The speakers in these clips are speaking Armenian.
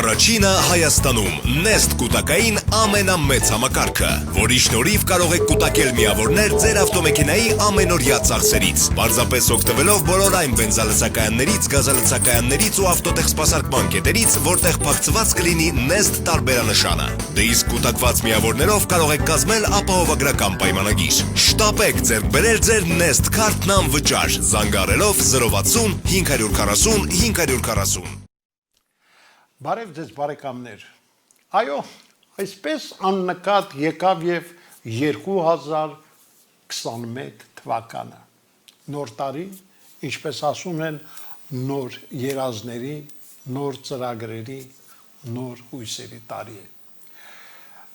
Առաջինը Հայաստանում Nest կուտակային ամենամեծ համակարգը, որի շնորհիվ կարող եք կուտակել միավորներ ձեր ավտոմեքենայի ամենօրյա ծախսերից, պարզապես օգտվելով բոլոր այն բենզալցակայաններից, գազալցակայաններից ու ավտոտեխսպասարկման կետերից, որտեղ փակցված կլինի Nest տարբերանշանը։ Դե իսկ կուտակված միավորներով կարող եք կազմել ապահովագրական պայմանագիր։ Շտապեք ձեռք բերել ձեր Nest քարտն անվճար, զանգահարելով 060 540 540։ Բարև ձեզ բարեկամներ, այո, այսպես աննկատ եկավ և 2021 թվականը, նոր տարի, ինչպես ասում են, նոր երազների, նոր ծրագրերի, նոր հույսերի տարի է։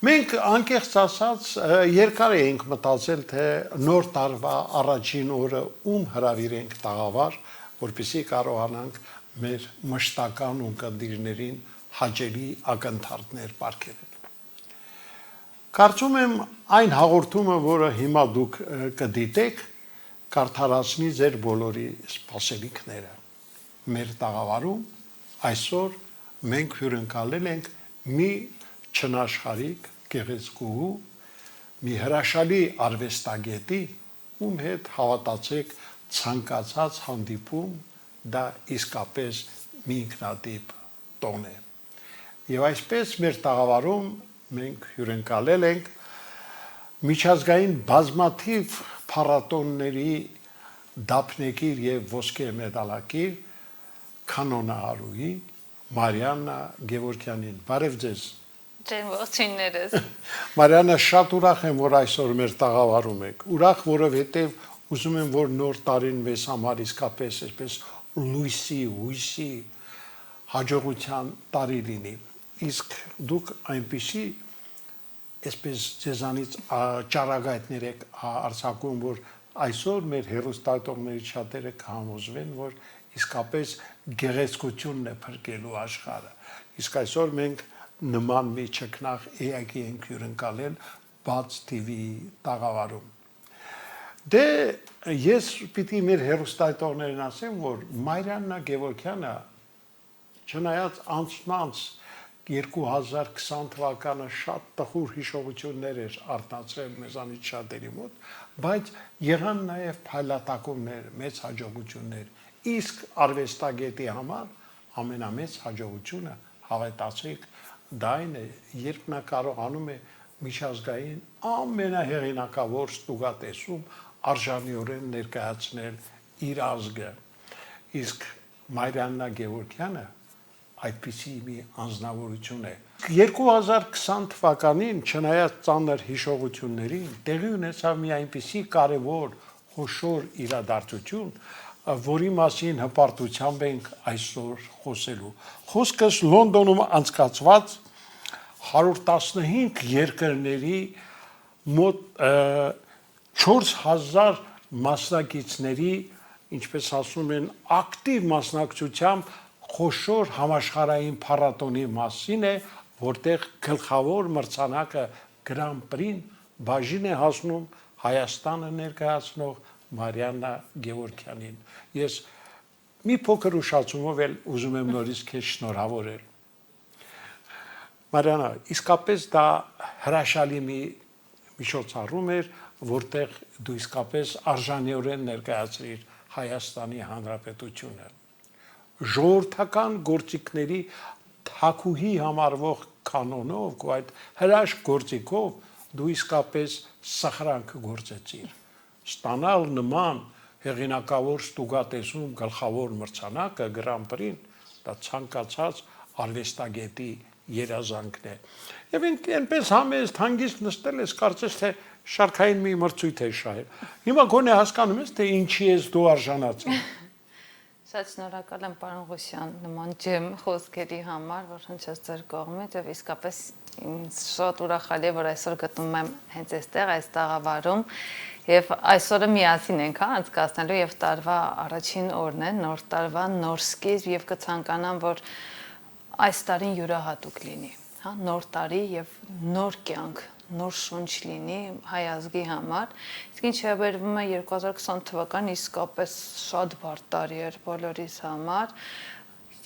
Մենք անկեղծ ասած երկար էինք մտածել, թե նոր տարվա առաջին օրը ում հրավիրենք տաղավար, որպեսզի կարողանանք մեր մշտական ունկնդիրներին հաճելի ակնթարթներ պարգևել։ Կարծում եմ այն հաղորդումը, որը հիմա դուք կդիտեք, կարդարացնի ձեր բոլորի սպասելիքները։ Մեր տաղավարում այսօր մենք հյուրընկալել ենք մի չնաշխարհիկ գեղեցկուհու, մի հրաշալի արվեստագետի, ում հետ հավատացեք ցանկացած հանդիպում դա իսկապես մի ինքնատիպ տոն է։ Եվ այսպես մեր տաղավարում մենք հյուրընկալել ենք միջազգային բազմաթիվ փառատոների դափնեկիր և ոսկե մեդալակիր կանոնահարուհի Մարիաննա Գևորգյանին։ Բարև ձեզ։ Ջան, ողջույններս։ Մարիաննա, շատ ուրախ եմ, որ այսօր մեր տաղավարում եք։ Ուրախ, որովհետև ուզում եմ, որ նոր տարին մեզ համար իսկապես այսպես լույսի, հույսի, հաջողության տարի լինի, իսկ դուք այնպիսի այսպես ձեզանից ճառագայթներ եք արձակում, որ այսօր մեր հեռուստադիտողների շատերը կհամոզվեն, որ իսկապես գեղեցկությունն է փրկելու աշխարհը, իսկ այսօր մենք նման մի ճգնախ էակի ենք հյուրընկալել բաց TV-ի տաղավարում։ Դե ես պիտի մեր հեռուստադիտողներին ասեմ, որ Մարիաննա Գևորգյանը չնայած անց 2020 թվականը շատ տխուր հիշողություններ էր արթնացրել մեզանից շատերի մոտ, բայց եղան նաև փայլատակումներ, մեծ հաջողություններ, իսկ արվեստագետի համար ամենամեծ հաջողությունը հավատացեք դա այն է, երբ նա կարողանում է միջազգային ամենահեղինակավոր ստուգատեսում արժանիորեն ներկայացնել իր ազգը, իսկ Մարիաննա Գևորգյանը այդպիսի մի անձնավորություն է։ 2020 թվականին, չնայած ծանր հիշողություններին, տեղի ունեցավ մի այնպիսի կարևոր խոշոր իրադարձություն, որի մասին հպարտությամբ ենք այսօր խոսելու։ Խոսքս Լոնդոնում անցկացված 115 երկրների մոտ 4000 մասնակիցների, ինչպես ասում են, ակտիվ մասնակցությամբ խոշոր համաշխարհային փառատոնի մասին է, որտեղ գլխավոր մրցանակը Grand Prix-ն բաժին է հասնում Հայաստանը ներկայացնող Մարիաննա Գևորգյանին։ Ես մի փոքր ուշացումով էլ ուզում եմ նորից քեզ շնորհավորել։ Մարիաննա, իսկապես դա հրաշալի մի միջոցառում էր, որտեղ դու իսկապես արժանիորեն ներկայացրիր Հայաստանի Հանրապետությունը։ Ժողովրդական գործիքների թաքուհի համարվող կանոնով, այդ հրաշք գործիքով դու իսկապես սխրանք գործեցիր։ Ստանալ նման հեղինակավոր ստուգատեսում գլխավոր մրցանակը Grand Prix-ն, դա ցանկացած արվեստագետի երազանքն է։ Եվ այնպես համեստ հանգիստ նստել ես, կարծես թե շարքային մի մրցույթ է շահել։ Հիմա գոնե հասկանում ես, թե ինչի ես դու արժանացել։ Շատ շնորհակալ եմ պարոն Ղուշյան նման ջեմ խոսքերի համար, որ հնչեց ձեր կողմից եւ իսկապես ինձ շատ ուրախալի է, որ այսօր գտնվում եմ հենց այստեղ այս տաղավարում եւ այսօրը միասին ենք անցկացնելու եւ տարվա առաջին օրն է, նոր տարվա նոր սկիզբ եւ կցանկանամ, որ այս տարին յուրահատուկ լինի, նոր տարի եւ նոր կյանք, նոր շունչ լինի հայ ազգի համար, իսկ ինչ վերաբերվում է 2020 թվական իսկապես շատ բարդ տարի էր բոլորիս համար,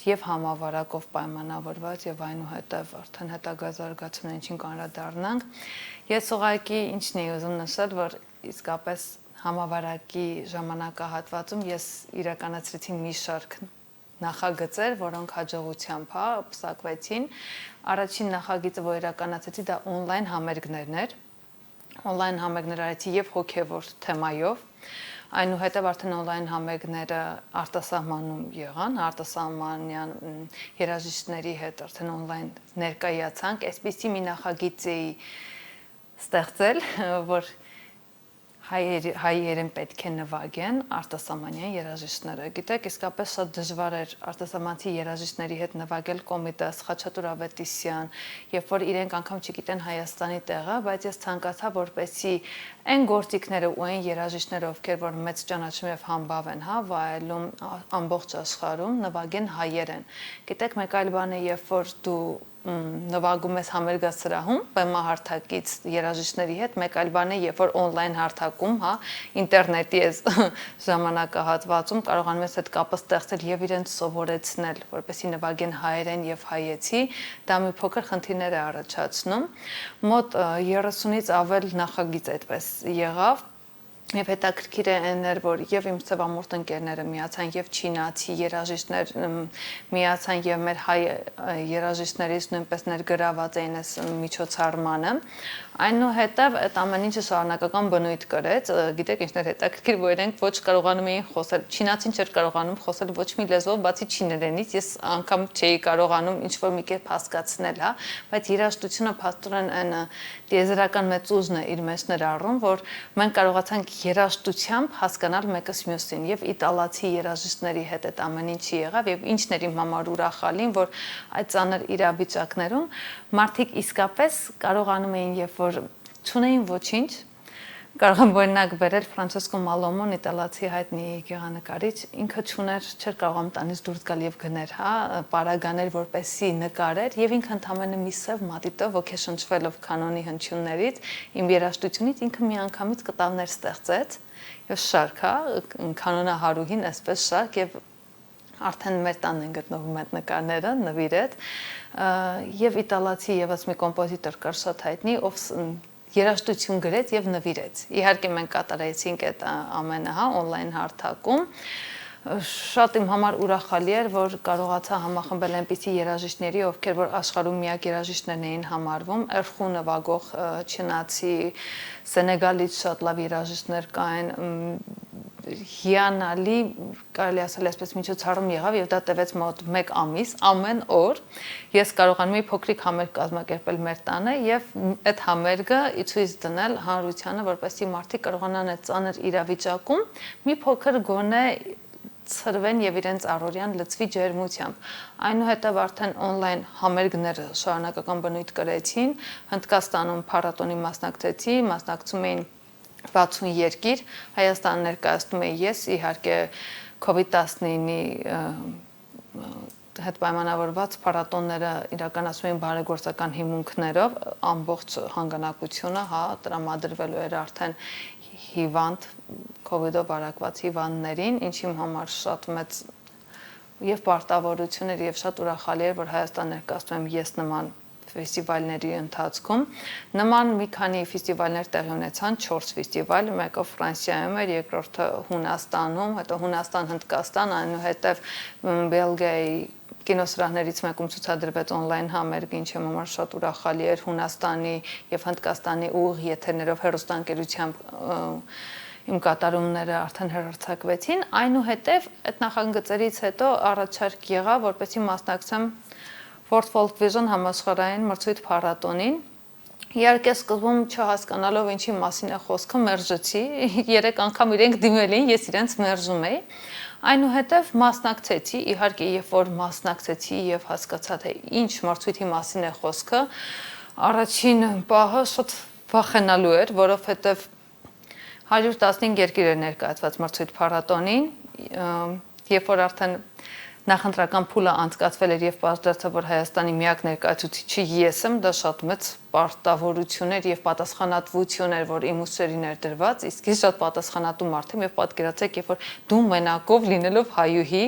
եւ համավարակով պայմանավորված եւ այնուհետեւ արդեն հետագա զարգացումներին չի անդրադառնանք։ Ես ուղղակի ինչն էի ուզում նշել, որ իսկապես համավարակի ժամանակահատվածում ես իրականացրեցի մի շարք նախագծեր, որոնք հաջողությամբ պսակվեցին։ Առաջին նախագիծը, որ իրականացրեցի, դա on-line համերգներն էր։ On-line համերգներ արեցի եւ հոգեվոր թեմայով։ Այնուհետև արդեն on-line համերգները արտասահմանում եղան, արտասահմանյան երաժիշտների հետ արդեն on-line ներկայացանք, այսպիսի մի նախագիծ էի ստեղծել, որ հայերեն պետք է նվագեն արտասահմանյան երաժիշտները։ Գիտեք, իսկապես շատ դժվար էր արտասահմանցի երաժիշտների հետ նվագել Կոմիտաս, Խաչատուր Ավետիսյան, երբ որ իրենք անգամ չգիտեն Հայաստանի տեղը, բայց ես ցանկացա, որպեսզի այն գործիքները ու այն երաժիշտները, ովքեր որ մեծ ճանաչում եւ համբավ են, վայելում ամբողջ աշխարհում, նվագեն հայերեն։ Գիտեք, մեկ այլ բան է, երբ որ դու նվագում ես համերգասրահում բեմահարթակից երաժիշտների հետ, մեկ այլ բան է, երբ որ on-line հարթակում, ինտերնետի ես ժամանակահատվածում կարողանում ես այդ կապը ստեղծել եւ իրենց սովորեցնել, որպեսզի նվագեն հայերեն եւ հայեցի, դա մի փոքր խնդիրներ է առաջացնում։ Մոտ 30-ից ավել նախագիծ այդպես եղավ։ Եվ հետաքրքիր էր, որ եւ իմ ծավամորթ ընկերները միացան եւ չինացի երաժիշտներ միացան եւ մեր հայ երաժիշտներից նույնպես ներգրաված էին այս միջոցառմանը։ Այնուհետև այդ ամեն ինչը շարունակական բնույթ կրեց, գիտեք ինչն էր հետաքրքիր, որ իրենք ոչ կարողանում էին խոսել, չինացին չէր կարողանում խոսել ոչ մի լեզվով, բացի չիներենից, ես անգամ չէի կարողանում ինչ-որ մի կերպ հասկացնել, բայց երաժշտությունը փաստորեն այն տիեզերական մեծ ուժն է իր մեջ ներառում, որ մենք կարողացանք երաժշտությամբ հասկանալ մեկս մյուսին եւ իտալացի երաժիշտների հետ այդ ամեն ինչի եղավ եւ ինչն էր իմ համար ուրախալին, որ այդ ծանր իրավիճակներում մարդիկ իսկապես կարողանում էին, երբ որ չունեին ոչինչ, կարող եմ օրինակ բերել Ֆրանցեսկո Մալոմոն, իտալացի հայտնի գեղանկարիչ, ինքը չուներ, չէր կարողանում տանից դուրս գալ եւ գներ, պարագաներ, որպեսի նկարեր եւ ինքը ընդամենը մի սև մատիտով ոգեշնչվելով կանոնի հնչյուններից, իմ երաժշտությունից ինքը միանգամից կտավներ ստեղծեց եւ շարք, կանոնահարուհին այսպես շարք եւ արդեն մեր տանն են գտնվում այդ նկարները, նվիրեց եւ իտալացի եւս մի կոմպոզիտոր կար շատ հայտնի, ով երաժշտություն գրեց եւ նվիրեց։ Իհարկե մենք կատարեցինք այդ ամենը, on-line հարթակում։ Շատ իմ համար ուրախալի էր, որ կարողացա համախմբել այնպիսի երաժիշտների, ովքեր որ աշխարհում միակ երաժիշտներն էին համարվում, Էրխու նվագող չինացի, Սենեգալից շատ լավ երաժիշտներ կային, հիանալի, կարելի ասել այսպես միջոցառում եղավ եւ դա տևեց մոտ 1 ամիս, ամեն օր ես կարողանում էի փոքրիկ համերգ կազմակերպել մեր տանը եւ այդ համերգը ցույց դնել հանրությանը, որպեսզի մարդիկ կարողանան այդ ծանր իրավիճակում մի փոքր գոնե ծրվեն եւ իրենց առօրյան լծվի ջերմությամբ։ Այնուհետև արդեն on-line համերգները շարունակական բնույթ կրեցին, Հնդկաստանում փառատոնի մասնակցեցի, մասնակցում էին 60 երկիր, Հայաստան ներկայացնում էի ես, իհարկե COVID-19-ի հետ պայմանավորված փառատոնները իրականացում էին բարեգործական հիմունքներով, ամբողջ հանգանակությունը, տրամադրվելու էր արդեն հիվանդ COVID-ով վարակված հիվանդներին, ինչի համար շատ մեծ եւ պարտավորություն էր եւ շատ ուրախալի էր, որ Հայաստան ներկայացնում եմ ես նման ֆեստիվալների ընթացքում։ Նման մի քանի ֆեստիվալներ տեղի ունեցան, 4 ֆեստիվալ, մեկը Ֆրանսիայում էր, երկրորդը Հունաստանում, հետո Հունաստան, Հնդկաստան, այնուհետև Բելգիայի կինոսրահներից մեկում ցուցադրվեց on-line համերգ, ինչի համար շատ ուրախալի էր Հունաստանի եւ Հնդկաստանի ուղիղ եթերներով հեռուստաընկերությամբ իմ կատարումները արդեն հեռարձակվեցին, այնուհետև այդ նախագծերից հետո առաջարկ եղավ, որպեսզի մասնակցեմ Ford Folk Vision համաշխարհային մրցույթ փառատոնին։ Իհարկե սկզբում չհասկանալով ինչի մասին է խոսքը, մերժեցի, 3 անգամ իրենք դիմել էին, ես իրենց մերժում էի։ Այնուհետև մասնակցեցի, իհարկե երբ որ մասնակցեցի եւ հասկացա թե ինչ մրցույթի մասին է խոսքը, առաջին պահը շատ վախենալու էր, որովհետեւ 115 երկիր էր ներկայացված մրցույթ փառատոնին, երբ որ արդեն նախընտրական փուլը անցկացվել էր եւ պարզվեց, որ Հայաստանի միակ ներկայացուցիչը ես եմ, դա շատ մեծ պարտավորություններ եւ պատասխանատվություններ, որ իմ ուսերին էր դրված, իսկ ես շատ պատասխանատու մարդ եմ եւ պատկերացեք, երբ որ դու մենակով լինելով հայուհի,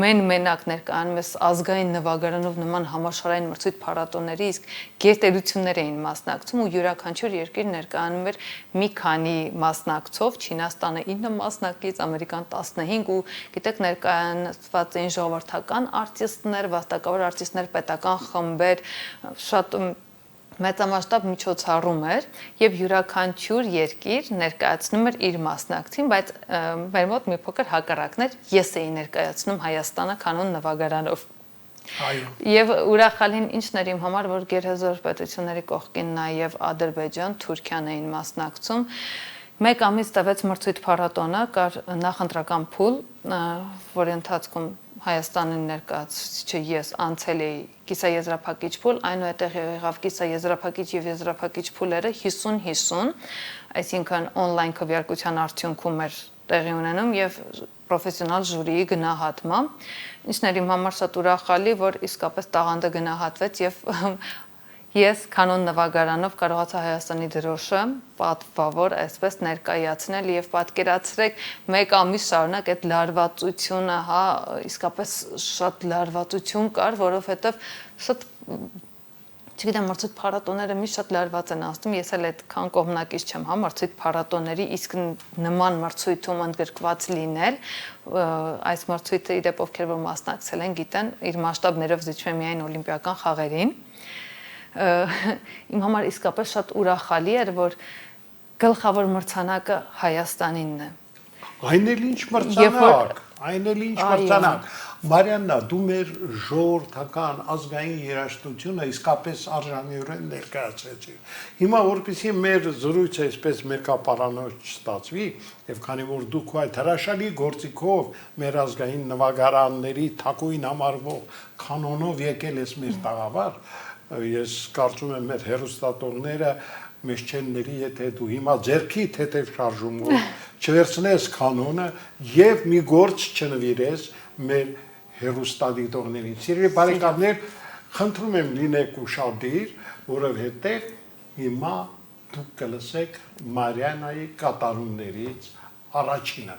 մենակ ներկայանում ես ազգային նվագարանով նման համաշխարհային մրցույթ փառատոների, իսկ գերտերություններ էին մասնակցում ու յուրաքանչյուր երկիր ներկայանում էր մի քանի մասնակցով, Չինաստանը 9 մասնակից, Ամերիկան 15 ու գիտեք ներկայացված էին ժողովրդական արտիստներ, վաստակավոր արտիստներ, պետական խմբեր, շատ մեծամասշտաբ միջոցառում էր եւ յուրաքանչյուր երկիր ներկայացնում էր իր մասնակցին, բայց մեր մոտ մի փոքր հակառակն էր, ես էի ներկայացնում Հայաստանը կանոն նվագարանով։ Այո։ Եվ ուրախալին ինչն էր իմ համար, որ գերհզոր պետությունների կողքին նաեւ Ադրբեջան, Թուրքիան էին մասնակցում։ Մեկ ամիս տևեց մրցույթ փառատոնը, կար նախընտրական փուլ, որի ընթացքում Հայաստանի ներկայացուցիչը ես անցել էի կիսաեզրափակիչ փուլ, այնուհետև եղավ կիսաեզրափակիչ եւ եզրափակիչ փուլերը 50-50, այսինքն on-line քվեարկության արդյունքում էր տեղի ունենում եւ պրոֆեսիոնալ ժյուրիի գնահատմամբ, ինչն էր իմ համար շատ ուրախալի, որ իսկապես տաղանդը գնահատվեց եւ ես կանոն նվագարանով կարողացա Հայաստանի դրոշը պատվավոր այսպես ներկայացնել եւ պատկերացրեք մեկ ամիս շարունակ այդ լարվածությունը, հա, իսկապես շատ լարվածություն կար, որովհետեւ շատ չգիտեմ, մրցույթ փառատոները մի շատ լարված են անցնում, ես էլ այդքան կողմնակից չեմ, հա, մրցույթ փառատոների, իսկ նման մրցույթում ընդգրկված լինել, այս մրցույթը իդեպ ովքեր որ մասնակցել են, գիտեն, իր մասշտաբներով զիջում է միայն օլիմպիական խաղերին։ Իմ համար իսկապես շատ ուրախալի էր, որ գլխավոր մրցանակը Հայաստանինն է։ Այն էլ ինչ մրցանակ, այն էլ ինչ մրցանակ։ Մարիաննա, դու մեր ժողովրդական ազգային երաժշտությունը իսկապես արժանիորեն ներկայացրեցիր։ Հիմա որպեսզի մեր զրույցը այսպես մեկապարանոց չստացվի, եւ քանի որ դուք այդ հրաշալի գործիքով մեր ազգային նվագարանների թակույն համարվող կանոնով եկել ես մեր տաղավար, ես կարծում եմ մեր հերոստատողները մեզ չեն ների, եթե դու հիմա ձերքիդ հետև շարժումով չվերցնես կանոնը եւ մի գործ չնվիրես մեր հերոստատիտողներին։ Սիրելի բարեկամներ, խնդրում եմ լինեք ուշադիր, որովհետեւ հիմա դուք կլսեք Մարիանայի կատարումներից առաջինը։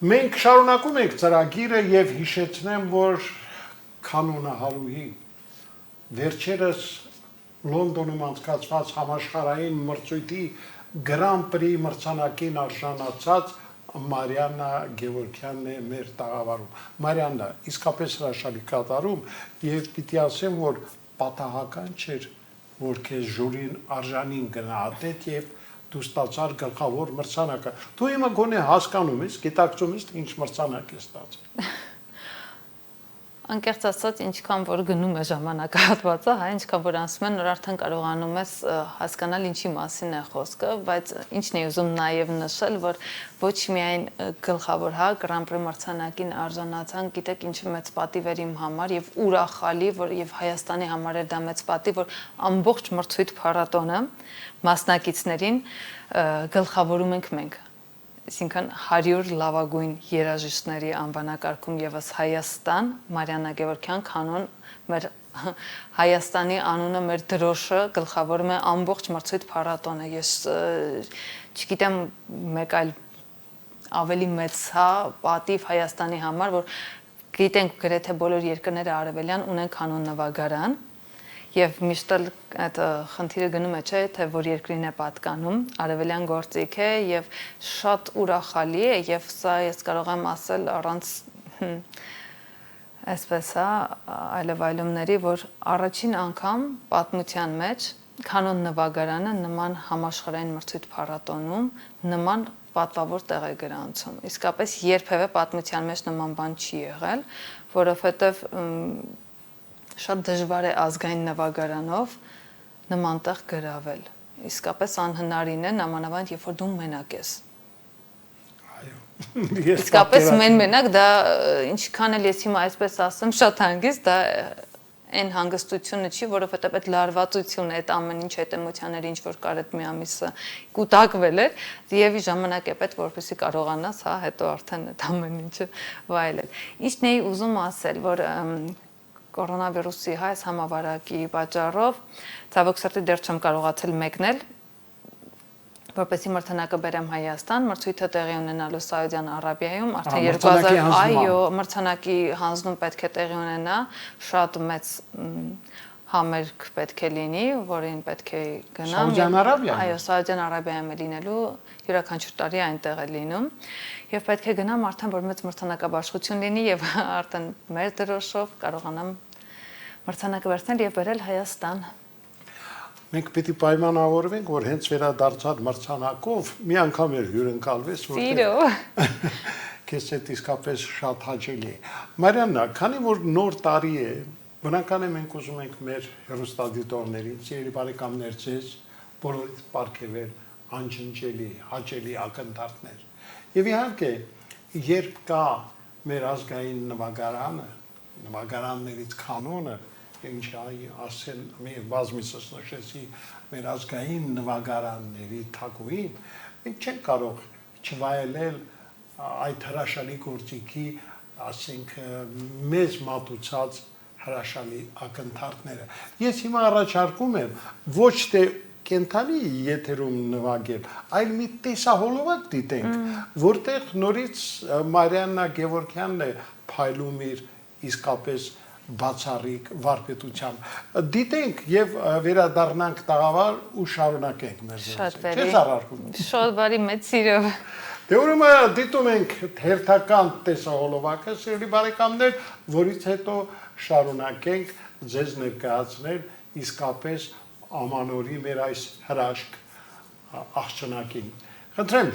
Մենք շարունակում ենք ծրագիրը եւ հիշեցնեմ, որ կանոնը հարուհի վերջերս Լոնդոնում անցկացված համաշխարհային մրցույթի Grand Prix մրցանակին արժանացած Մարիաննա Գևորգյանն է մեր տաղավարում։ Մարիաննա, իսկապես հրաշալի կատարում եւ պիտի ասեմ, որ պատահական չէր, որ քեզ ժյուրին արժանին գնահատեց եւ դու ստացար գլխավոր մրցանակը։ Դու հիմա գոնե հասկանում ես, գիտակցում ես, թե ինչ մրցանակ է ստացել։ Անկեղծ ասած, ինչքան որ գնում է ժամանակահատվածը, հա, ինչքան որ անցնում է, նոր արդեն կարողանում ես հասկանալ ինչի մասին է խոսքը, բայց ինչն է ուզում նաև նշել, որ ոչ միայն գլխավոր, հա, Grand Prix մրցանակին արժանացան, գիտեք ինչը մեծ պատիվ էր իմ համար եւ ուրախալի, որ եւ Հայաստանի համար էր դա մեծ պատիվ, որ ամբողջ մրցույթ փառատոնը մասնակիցներին գլխավորում ենք մենք։ Այսինքն 100 լավագույն երաժիշտների անվանակարգում եւս Հայաստան, Մարիաննա Գևորգյան, կանոն մեր Հայաստանի անունը, մեր դրոշը գլխավորում է ամբողջ մրցույթ փառատոնը։ Ես չգիտեմ մեկ այլ ավելի մեծ հա պատիվ Հայաստանի համար, որ գիտենք գրեթե բոլոր երկրները արևելյան ունեն կանոն նվագարան։ Եվ միշտ այդ խնդիրը գնում է, չէ, թե որ երկրին է պատկանում, արևելյան գործիք է եւ շատ ուրախալի է եւ սա ես կարող եմ ասել առանց այսպես է այլևայլումների, որ առաջին անգամ պատմության մեջ կանոն նվագարանը նման համաշխարհային մրցույթ փառատոնում նման պատվավոր տեղ է գրանցում։ Իսկապես երբևէ պատմության մեջ նման բան չի եղել, որովհետեւ շատ դժվար է ազգային նվագարանով նման տեղ գրավել։ Իսկապես անհնարին է, նամանավանդ երբ որ դու մենակ ես։ Այո։ Իսկապես մենակ դա ինչքան էլ ես հիմա այսպես ասեմ, շատ հանգիստ, դա այն հանգստությունը չի, որովհետև այդ լարվածությունը, այդ ամեն ինչ հետեմությանները, ինչ որ կար այդ մի ամիսը կուտակվել էր, եւ ժամանակ է պետք, որպեսզի կարողանաս, հա, հետո արդեն այդ ամեն ինչը վայելել։ Ինչն էի ուզում ասել, որ կորոնավիրուսի այս համավարակի պատճառով ցավոք սրտի դեռ չեմ կարողացել մեկնել, որպեսզի մրցանակը բերեմ Հայաստան, մրցույթը տեղի ունենալու Սաուդյան Արաբիայում, արդեն 2000, այո, մրցանակի հանձնում պետք է տեղի ունենա, շատ մեծ համերգ պետք է լինի, որին պետք է գնամ։ Սաուդյան Արաբիայում։ Այո, Սաուդյան Արաբիայում է լինելու, յուրաքանչյուր տարի այնտեղ է լինում, եւ պետք է գնամ արդեն որ մեծ մրցանակաբաշխություն լինի եւ արդեն մեր դրոշով կարողանամ մրցանակը վերցնել եւ բերել Հայաստան։ Մենք պիտի պայմանավորվենք, որ հենց վերադարձած մրցանակով մի անգամ էր հյուրընկալվես, որտեղ քեզ հետ իսկապես շատ հաճելի է։ Մարիաննա, քանի որ նոր տարի է, բնական է մենք ուզում ենք մեր հեռուստադիտողներից, երբ բարեկամներ ձեզ, բոլորից պարգևել անջնջելի, հաճելի ակնթարթներ։ Եվ իհարկե, երբ կա մեր ազգային նվագարանը, նվագարաններից կանոնը, ինչ ասել մի բազմիցս նշեցի մեր ազգային նվագարանների թագուհին, մենք չենք կարող չվայելել այդ հրաշալի գործիքի, ասենք, մեզ մատուցած հրաշալի ակնթարթները։ Ես հիմա առաջարկում եմ ոչ թե կենթանի եթերում նվագել, այլ մի տեսահոլովակ դիտենք, որտեղ նորից Մարիաննա Գևորգյանն է փայլում իր իսկապես բացառիկ վարպետությամբ։ Դիտենք եւ վերադառնանք տաղավար ու շարունակենք մեր զրույցը։ Չես առարկում։ Շատ բարի մեծ սիրով։ Դե ուրեմն դիտում ենք հերթական տեսահոլովակը, սիրելի բարեկամներ, որից հետո շարունակենք ձեզ ներկայացնել իսկապես ամանորի մեր այս հրաշք աղջնակին։ Խնդրեմ։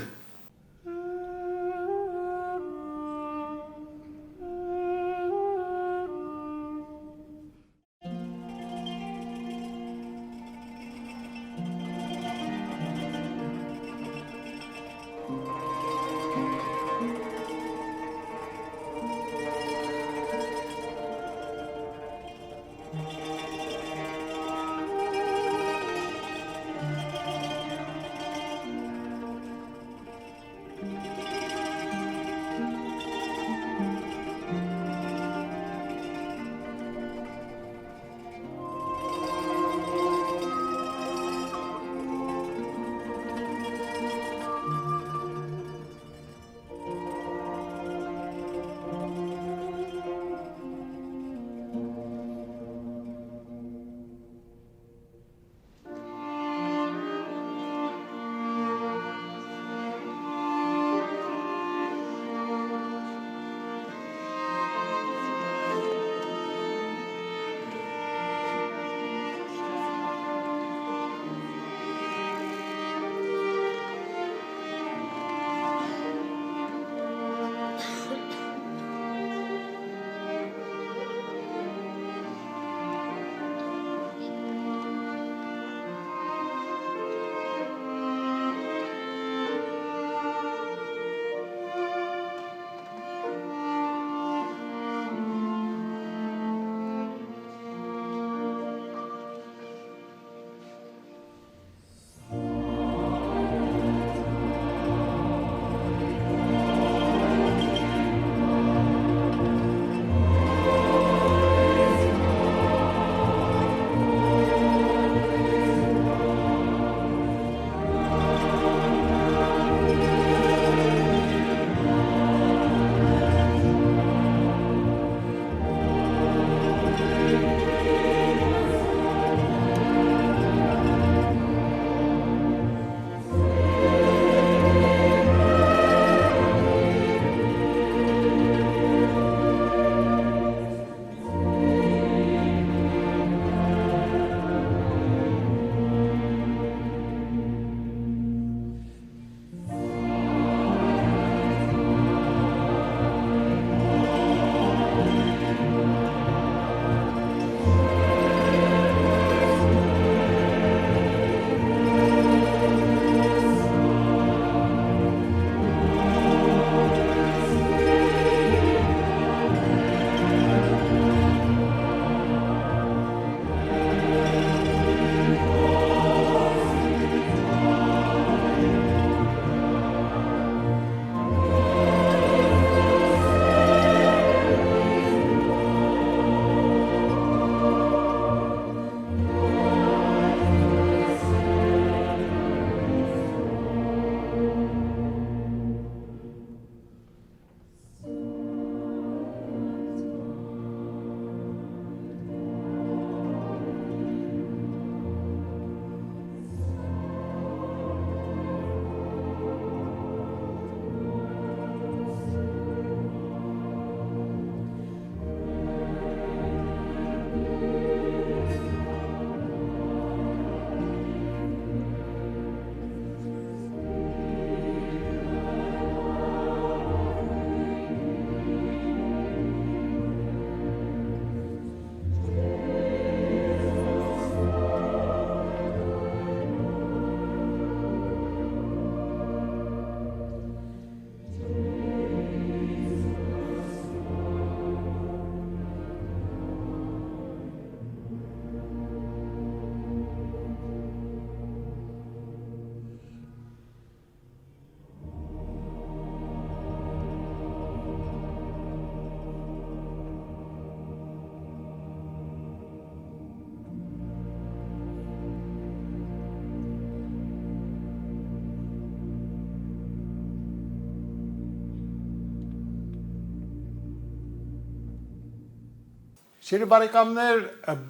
Սիրելի բարեկամներ,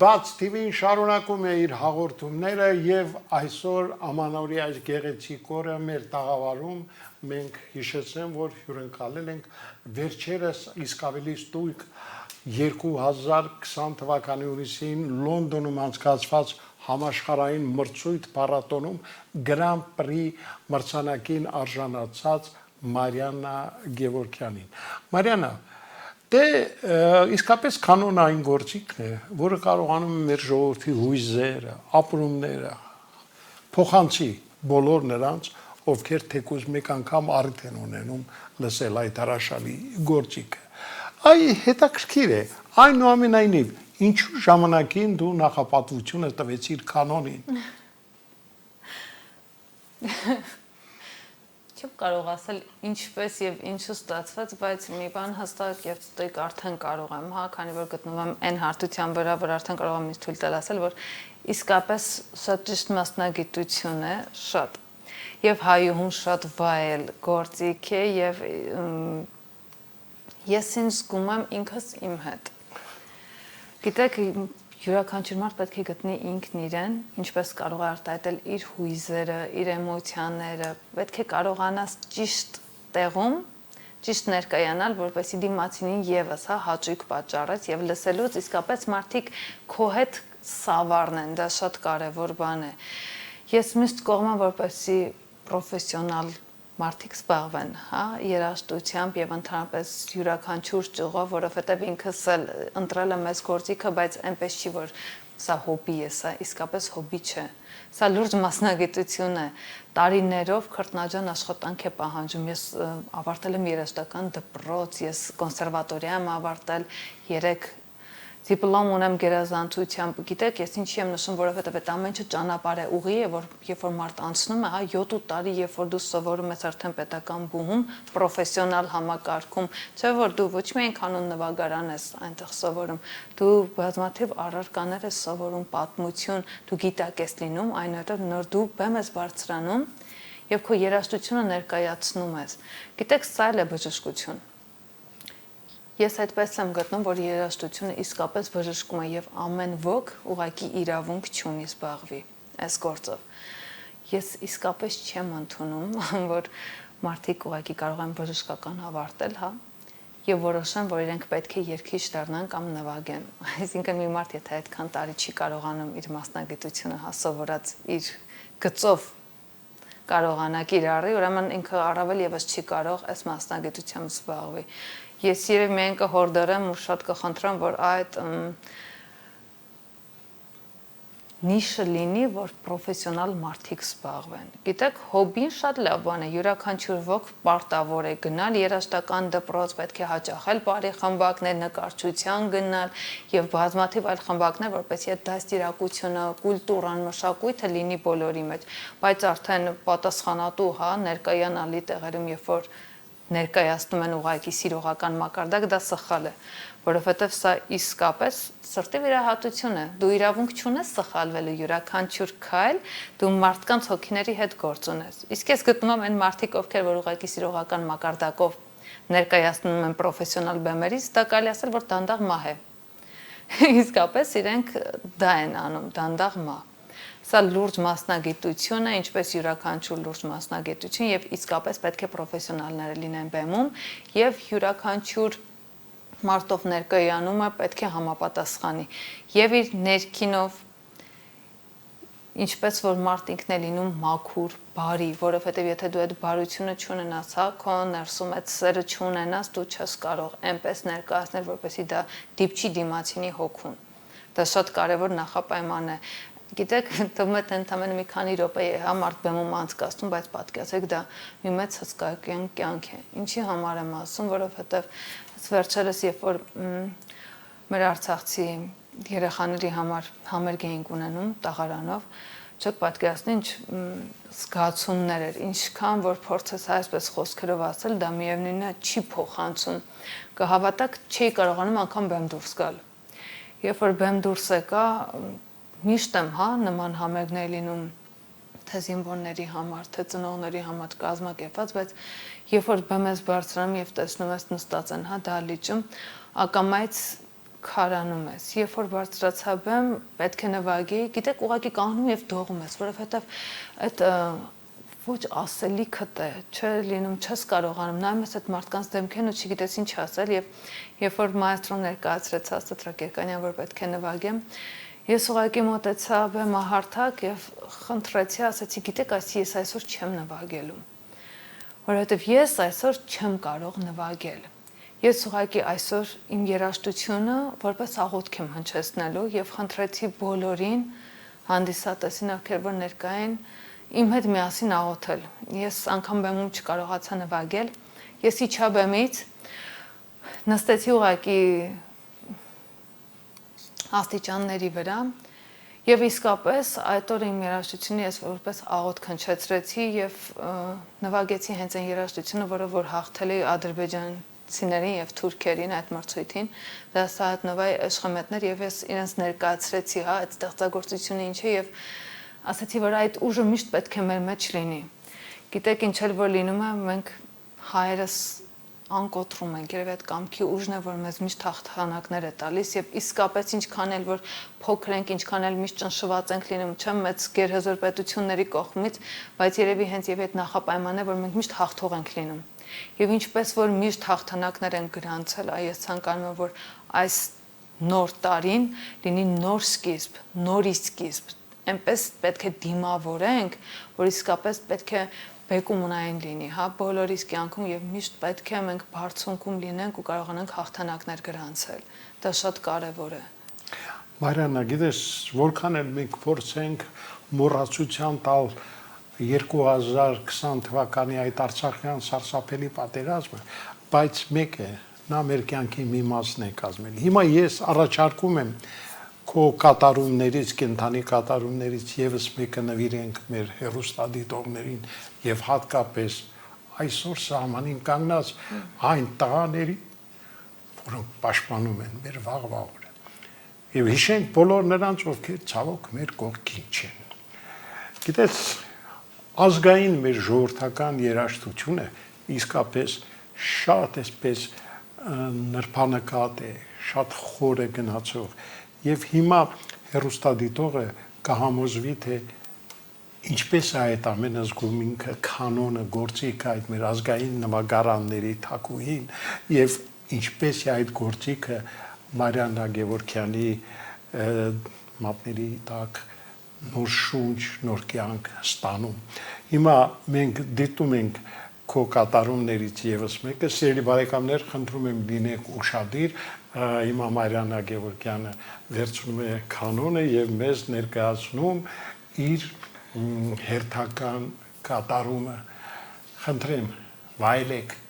բաց TV-ն շարունակում է իր հաղորդումները եւ այսօր ամանորի այս գեղեցիկ օրը մեր տաղավարում մենք հիշեցնեմ, որ հյուրընկալել ենք վերջերս իսկ ավելի ստույգ 2020 թվականի հունիսին Լոնդոնում անցկացված համաշխարհային մրցույթ փառատոնում Grand Prix մրցանակին արժանացած Մարիաննա Գևորգյանին։ Մարիաննա, դե իսկապես կանոնային գործիքն է, որը կարողանում է մեր ժողովրդի հույզերը, ապրումները փոխանցի բոլոր նրանց, ովքեր թեկուզ մեկ անգամ առիթ են ունենում լսել այդ հրաշալի գործիքը։ Այ հետաքրքիր է, այնուամենայնիվ, ինչու ժամանակին դու նախապատվությունը տվեցիր կանոնին։ Չեմ կարող ասել ինչպես եւ ինչու ստացված, բայց մի բան հստակ եւ ստույգ արդեն կարող եմ, հա, քանի որ գտնվում եմ այն հարթության վրա, որ արդեն կարող եմ ինձ թույլ տալ ասել, որ իսկապես շատ ճիշտ մասնագիտություն է, շատ եւ հայուհուն շատ վայել գործիք է եւ ես ինձ զգում եմ ինքս իմ հետ։ Գիտեք, յուրաքանչյուր մարդ պետք է գտնի ինքն իրեն, ինչպես կարող է արտահայտել իր հույզերը, իր էմոցիաները, պետք է կարողանաս ճիշտ տեղում, ճիշտ ներկայանալ, որպեսզի դիմացինին եւս հաճույք պատճառես եւ լսելուց իսկապես մարդիկ քո հետ սավառն են, դա շատ կարեւոր բան է։ Ես միշտ կողմ եմ, որպեսզի պրոֆեսիոնալ մարդիկ զբաղվեն, հա, երաժշտությամբ եւ ընդհանրապես յուրաքանչյուր ճյուղով, որովհետեւ ինքս էլ ընտրել եմ այս գործիքը, բայց այնպես չի, որ սա հոբի է, սա իսկապես հոբի չէ։ Սա լուրջ մասնագիտություն է, տարիներով քրտնաջան աշխատանք է պահանջում։ Ես ավարտել եմ երաժշտական դպրոց, ես կոնսերվատորիա եմ ավարտել 3 դիպլոմ ունեմ գերազանցությամբ, գիտեք, ես ինչի եմ նշում, որովհետև այդ ամեն ինչը ճանապարհ է, ուղի է, որ երբ որ մարդ անցնում է, հա, 7 տարի, երբ որ դու սովորում ես արդեն պետական բուհում, պրոֆեսիոնալ համակարգում, չէ՞ որ դու ոչ միայն կանոն նվագարան ես այնտեղ սովորում, դու բազմաթիվ առարկաներ ես սովորում, պատմություն, դու գիտակ ես լինում, այնուհետև նոր դու բեմ ես բարձրանում եւ քո երաժշտությունը ներկայացնում ես։ Գիտեք, սա էլ է բժշկություն։ Ես այդպես եմ գտնում, որ երաժշտությունը իսկապես բժշկում է եւ ամեն ոք ուղղակի իրավունք չունի զբաղվի այս գործով։ Ես իսկապես չեմ ընդունում, որ մարդիկ ուղղակի կարող են բժշկական ավարտել, հա, եւ որոշեն, որ իրենք պետք է երգիչ դառնան կամ նվագեն։ Այսինքն մի մարդ եթե այդքան տարի չի կարողանում իր մասնագիտությունը հասովորած իր գծով կարողանա կիրառի, ուրեմն ինքը առավել եւս չի կարող այս մասնագիտությամբ զբաղվի։ Ես երևի միայն կհորդորեմ ու շատ կխնդրեմ, որ այդ նիշը լինի, որ պրոֆեսիոնալ մարդիկ զբաղվեն։ Գիտեք, հոբին շատ լավ բան է, յուրաքանչյուր ոք պարտավոր է գնալ երաժշտական դպրոց, պետք է հաճախել բարի խմբակներ, նկարչության գնալ եւ բազմաթիվ այլ խմբակներ, որպեսզի այդ դաստիարակությունը, կուլտուրան, մշակույթը լինի բոլորի մեջ, բայց արդեն պատասխանատու, հա, ներկայանալի տեղերում, երբ որ ներկայացնում են ուղղակի սիրողական մակարդակ, դա սխալ է, որովհետև սա իսկապես սրտի վիրահատություն է։ Դու իրավունք չունես սխալվելու յուրաքանչյուր քայլ, դու մարդկանց հոգիների հետ գործ ունես։ Իսկ ես գտնում եմ այն մարդիկ, ովքեր որ ուղղակի սիրողական մակարդակով ներկայացնում են պրոֆեսիոնալ բեմերից, դա կարելի ասել, որ դանդաղ մահ է։ Իսկապես իրենք դա են անում, դանդաղ մահ։ Սա լուրջ մասնագիտություն է, ինչպես յուրաքանչյուր լուրջ մասնագիտություն եւ իսկապես պետք է պրոֆեսիոնալները լինեն բեմում եւ յուրաքանչյուր մարդով ներկայանումը պետք է համապատասխանի եւ իր ներքինով ինչպես որ մարդ ինքն է լինում մաքուր, բարի, որովհետեւ եթե դու այդ բարությունը չունենաս, հա, քո ներսում այդ սերը չունենաս, դու չես կարող այնպես ներկայացնել, որպեսզի դա դիպչի դիմացինի հոգուն։ Դա շատ կարեւոր նախապայման է։ Գիտեք, թվում է ընդամենը մի քանի րոպե է հա մարդ բեմում անցկացնում, բայց պատկերացեք դա մի մեծ հսկայական կյանք է։ Ինչի համար եմ ասում, որովհետև վերջերս երբ որ մեր արցախցի երեխաների համար համերգ էինք ունենում տաղարանով, չեք պատկերացնի ինչ զգացումներ էր, ինչքան որ փորձես այսպես խոսքերով ասել, դա միևնույնն է չի փոխանցում։ Կհավատաք, չի կարողանում անգամ բեմ դուրս գալ։ Երբ որ բեմ դուրս եկա, միշտ եմ, հա, նման համերգներ լինում թե զինվորների համար, թե ծնողների համար կազմակերպված, բայց երբ որ բեմ ես բարձրանում եւ տեսնում ես նստած են, հա, դահլիճում, ակամայից քարանում ես, երբ որ բարձրացավ եմ, պետք է նվագի, գիտեք, ուղղակի կանգնում եւ դողում ես, որովհետեւ այդ ոչ ասելիքդ է, չէ լինում, չես կարողանում նայում ես այդ մարդկանց դեմքին ու չգիտես ինչ ասել եւ երբ որ մայստրոն ներկայացրեց Աստղտրակերկանյան, որ պետք է նվագեմ, ես ուղղակի մոտեցա բեմահարթակ եւ խնդրեցի, ասացի, գիտեք, ես այսօր չեմ նվագելու, որովհետեւ ես այսօր չեմ կարող նվագել։ Ես ուղղակի այսօր իմ երաժշտությունը որպես աղոթք եմ հնչեցնելու եւ խնդրեցի բոլորին հանդիսատեսին, ովքեր որ ներկա են, իմ հետ միասին աղոթել։ Ես անգամ բեմում չկարողացա նվագել։ Ես իջա բեմից, նստեցի ուղղակի աստիճանների վրա եւ իսկապես այդ օրը իմ երաժշտությունը ես որպես աղոթք հնչեցրեցի եւ նվագեցի հենց այն երաժշտությունը, որը որ հաղթել է ադրբեջանցիներին եւ թուրքերին այդ մրցույթին, դա Սահաթնովայի աշխամետներ եւ ես իրենց ներկայացրեցի, հա, այդ ստեղծագործությունը ինչ է եւ ասացի, որ այդ ուժը միշտ պետք է մեր մեջ լինի։ Գիտեք ինչ էլ որ լինում է, մենք հայերս անկոտրում ենք, երևի այդ կամքի ուժն է, որ մեզ միշտ հաղթանակներ է տալիս եւ իսկապես ինչքան էլ որ փոքր ենք, ինչքան էլ միշտ ճնշված ենք լինում, չէ՞, մեծ գերհզոր պետությունների կողմից, բայց երևի հենց եւ այդ նախապայմանն է, որ մենք միշտ հաղթող ենք լինում։ Եվ ինչպես որ միշտ հաղթանակներ են գրանցել, այս ցանկանում եմ, որ այս նոր տարին լինի նոր սկիզբ, նորի սկիզբ, այնպես պետք է դիմավորենք, որ իսկապես պետք է բեկումնային լինի, հա, բոլորիս կյանքում եւ միշտ պետք է մենք բարձունքում լինենք ու կարողանանք հաղթանակներ գրանցել։ Դա շատ կարեւոր է։ Մարիաննա, գիտես, որքան էլ մենք փորձենք մոռացության տալ 2020 թվականի այդ Արցախյան սարսափելի պատերազմը, բայց մեկ է, նա մեր կյանքի մի մասն է կազմել։ Հիմա ես առաջարկում եմ քո կատարումներից, կենթանի կատարումներից եւս մեկը նվիրենք մեր հերոստադիտողներին եւ հատկապես այսօր սահմանին կանգնած այն տղաների, որոնք պաշտպանում են մեր վաղվա օրը։ Եվ հիշենք բոլոր նրանց, ովքեր ցավոք մեր կողքին չեն։ Գիտես, ազգային մեր ժողովրդական երաժշտությունը իսկապես շատ էսպես նրբանկատ է, շատ խոր է գնացող եւ հիմա հերոստադիտողը կհամոզվի թե ինչպես է այդ ամենը զգում ինքը կանոնը գործիքը այդ մեր ազգային նվագարանների թակուհին եւ ինչպես է այդ գործիքը Մարիաննա Գևորգյանի մատների տակ նոր շունչ, նոր կյանք ստանում։ Հիմա մենք դիտում ենք քո կատարումներից եւս մեկը, սիրելի բարեկամներ, խնդրում եմ լինեք ուշադիր, հիմա Մարիաննա Գևորգյանը վերցնում է կանոնը եւ մեզ ներկայացնում իր հերթական կատարումը։ Խնդրեմ, վայելեք։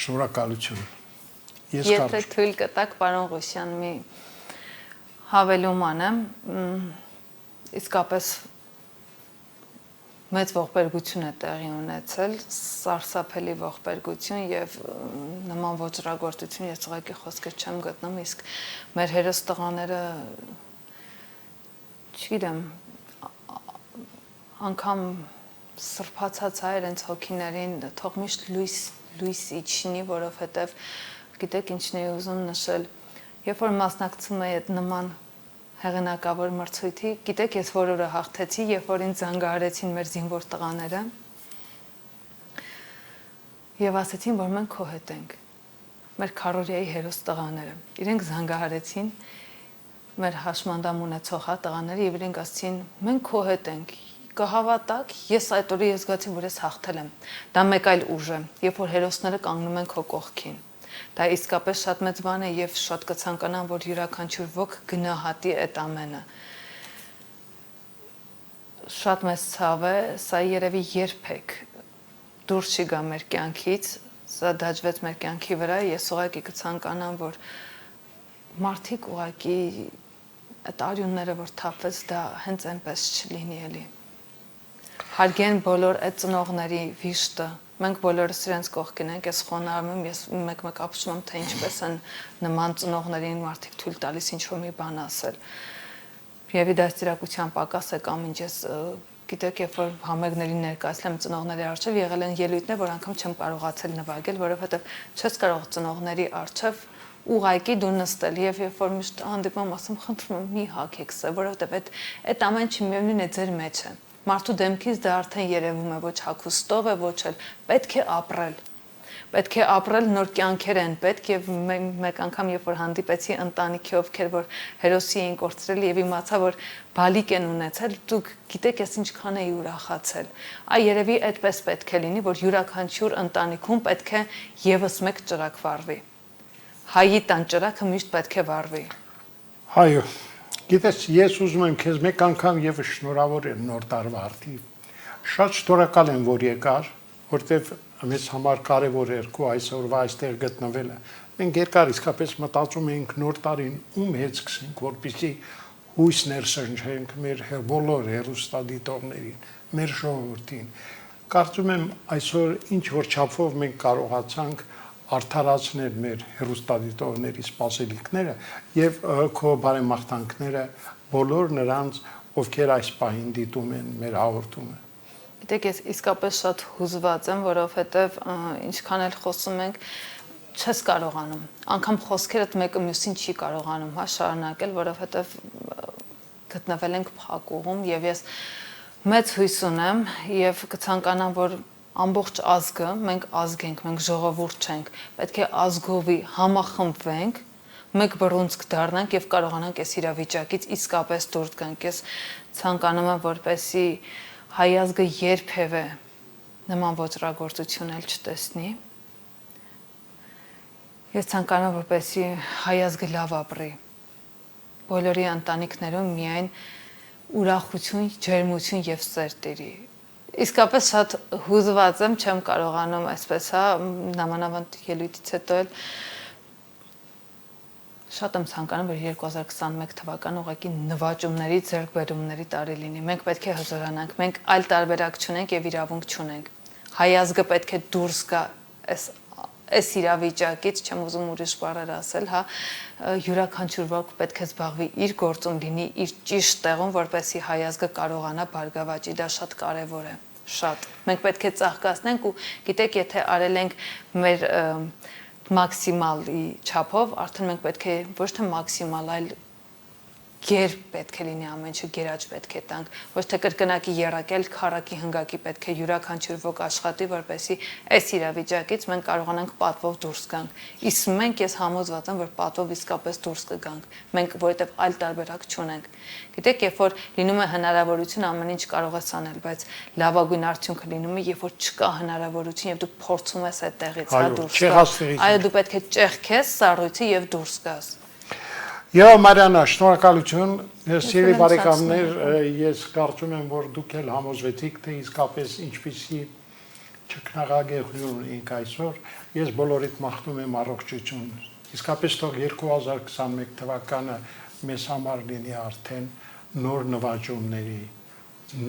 Շնորհակալություն։ Ես Եթե թույլ կտաք, պարոն Ղուշյան, մի հավելում անեմ, իսկապես մեծ ողբերգություն է տեղի ունեցել, սարսափելի ողբերգություն եւ նման ոճրագործություն ես ուղղակի խոսքեր չեմ գտնում, իսկ մեր հերոս տղաները չգիտեմ անգամ սրբացած է իրենց հոգիներին թող միշտ լույս իջնի, որովհետեւ գիտեք ինչն է ուզում նշել, երբ որ մասնակցում եմ այդ նման հեղինակավոր մրցույթի, գիտեք ես որ օրը հաղթեցի, երբ որ ինձ զանգահարեցին մեր զինվոր տղաները եւ ասեցին, որ մենք քո հետ ենք, մեր քարորիայի հերոս տղաները, իրենք զանգահարեցին մեր հաշմանդամ ունեցող տղաները եւ իրենք ասեցին, մենք քո հետ ենք, կհավատաք, ես այդ օրը ես զգացի, որ ես հաղթել եմ, դա մեկ այլ ուժ է, երբ որ հերոսները կանգնում են քո կողքին Դա իսկապես շատ մեծ բան է եւ շատ կցանկանամ, որ յուրաքանչյուր ոք գնահատի այդ ամենը։ Շատ մեծ ցավ է, սա երևի երբեք դուրս չի գա մեր կյանքից, սա դաջվեց մեր կյանքի վրա, ես ուղղակի կցանկանամ, որ մարդիկ ուղղակի այդ արյունները, որ թափվեց, դա հենց այնպես չլինի էլի։ Հարգեն բոլոր այդ ծնողների վիշտը Մենք բոլորս իրենց կողքին ենք, ես խոնարհում եմ, ես մեկ-մեկ ապշում եմ, թե ինչպես են նման ծնողներին մարդիկ թույլ տալիս ինչ-որ մի բան ասել։ Եվ դաստիարակության պակաս է կամ ինչ ես գիտեք, երբ որ համերգներին ներկայացել եմ ծնողների առջև, եղել են ելույթներ, որ անգամ չեմ կարողացել նվագել, որովհետև չես կարող ծնողների առջև ուղղակի դու նստել եւ երբ որ միշտ հանդիպում ասում, խնդրում եմ մի հագեք սա, որովհետև այդ ամեն ինչը միևնույն է ձեր մեջ է։ Մարդու դեմքից դա արդեն երևում է ոչ հագուստով է, ոչ էլ պետք է ապրել։ Պետք է ապրել նոր կյանքեր են պետք եւ մեկ անգամ երբ որ հանդիպեցի ընտանիքի ովքեր որ հերոսի էին կորցրել եւ իմացա որ բալիկ են ունեցել, դուք գիտեք ես ինչքան էի ուրախացել։ Այ երևի այդպես պետք է լինի, որ յուրաքանչյուր ընտանիքում պետք է եւս մեկ ճրակ վառվի։ Հայի տան ճրակը միշտ պետք է վառվի։ Այո։ Գիտես, ես ուզում եմ քեզ մեկ անգամ եւս շնորհավորել նոր տարվա արդի։ Շատ շնորհակալ եմ, որ եկար, որտեվ մեզ համար կարևոր էր քո այսօրվա այստեղ գտնվելը։ Մենք երկար իսկապես մտածում էինք նոր տարին ում հետ սկսենք, որպեսզի հույս ներշնչենք մեր բոլոր հեռուստադիտողներին, մեր ժողովրդին։ Կարծում եմ այսօր ինչ որ չափով մենք կարողացանք արդարացնել մեր հեռուստադիտողների սպասելիքները եւ քո բարեմաղթանքները բոլոր նրանց, ովքեր այս պահին դիտում են մեր հաղորդումը։ Գիտեք, ես իսկապես շատ հուզված եմ, որովհետեւ ինչքան էլ խոսում ենք, չես կարողանում։ Անկամ խոսքերդ մեկը մյուսին չի կարողանում, հա, շարունակել, որովհետեւ գտնվել ենք փակուղում եւ ես մեծ հույս ունեմ եւ կցանկանամ, որ ամբողջ ազգը, մենք ազգ ենք, մենք ժողովուրդ չենք, պետք է ազգովի համախմբվենք, մեկ բռունցք դառնանք եւ կարողանանք այս իրավիճակից իսկապես դուրս գանք։ Ես ցանկանում եմ, որպեսզի հայ ազգը երբևէ նման ոճրագործություն էլ չտեսնի։ Ես ցանկանում եմ, որպեսզի հայ ազգը լավ ապրի։ Բոլորի ընտանիքներում միայն ուրախություն, ջերմություն եւ սեր տիրի։ Իսկապես շատ հուզված եմ, չեմ կարողանում այսպես, հա, նամանավանդ ելույթից հետո էլ շատ եմ ցանկանում, որ 2021 թվականը ուղղակի նվաճումների, ձեռքբերումների տարի լինի։ Մենք պետք է հզորանանք, մենք այլ տարբերակ չունենք եւ իրավունք չունենք։ Հայ ազգը պետք է դուրս գա այս իրավիճակից, չեմ ուզում ուրիշ բառեր ասել, հա, յուրաքանչյուր ոք պետք է զբաղվի իր գործում, լինի իր ճիշտ տեղում, որպեսզի հայ ազգը կարողանա բարգավաճի, դա շատ կարևոր է, շատ։ Մենք պետք է ծաղկացնենք ու գիտեք, եթե արել ենք մեր մաքսիմալի չափով, արդեն մենք պետք է ոչ թե մաքսիմալ, այլ գեր պետք է լինի ամեն ինչը գերաճ պետք է տանք, ոչ թե կրկնակի երակել, քարակի հնգակի պետք է յուրաքանչյուր ոք աշխատի, որպեսզի այս իրավիճակից մենք կարողանանք պատվով դուրս գանք։ Իսկ մենք ես համոզված եմ, որ պատվով իսկապես դուրս կգանք։ Մենք որովհետև այլ տարբերակ չունենք։ Գիտեք, երբ որ լինում է հնարավորություն, ամեն ինչ կարող ես անել, բայց լավագույն արդյունքը լինում է, երբ որ չկա հնարավորություն եւ դու փորձում ես այդ տեղից հա դուրս գալ։ Այո, դու պետք է ճեղքես սառույցի եւ դուրս գաս։ Եվ Մարիանա, շնորհակալություն, սիրելի բարեկամներ, ես կարծում եմ, որ դուք էլ համոզվեցիք, թե իսկապես ինչպիսի Չքնաղագեղություն ունենք այսօր, ես բոլորիդ մաղթում եմ առողջություն։ Իսկապես թող 2021 թվականը մեզ համար լինի արդեն նոր նվաճումների,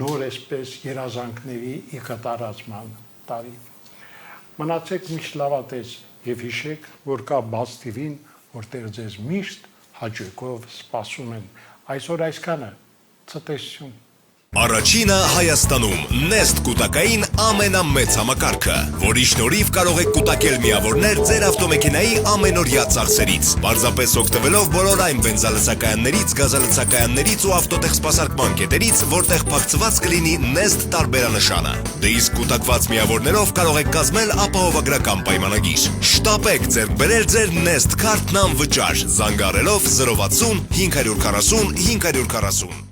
նոր այսպես երազանքների ի կատարածման տարի։ Մնացեք միշտ լավատես եւ հիշեք, որ կա բաց TV-ն, որտեղ ձեզ միշտ հաճույքով սպասում են։ Այսօր այսքանը, ցտեսություն։ Առաջինը Հայաստանում Nest կուտակային ամենամեծ համակարգը, որի շնորհիվ կարող եք կուտակել միավորներ ձեր ավտոմեքենայի ամենօրյա ծախսերից, պարզապես օգտվելով բոլոր այն բենզալցակայաններից, գազալցակայաններից ու ավտոտեխ սպասարկման կետերից, որտեղ փակցված կլինի Nest տարբերանշանը։ Դե իսկ կուտակված միավորներով կարող եք կազմել ապահովագրական պայմանագիր։ Շտապեք ձեռք բերել ձեր Nest քարտն անվճար, զանգահարելով 060 540 540։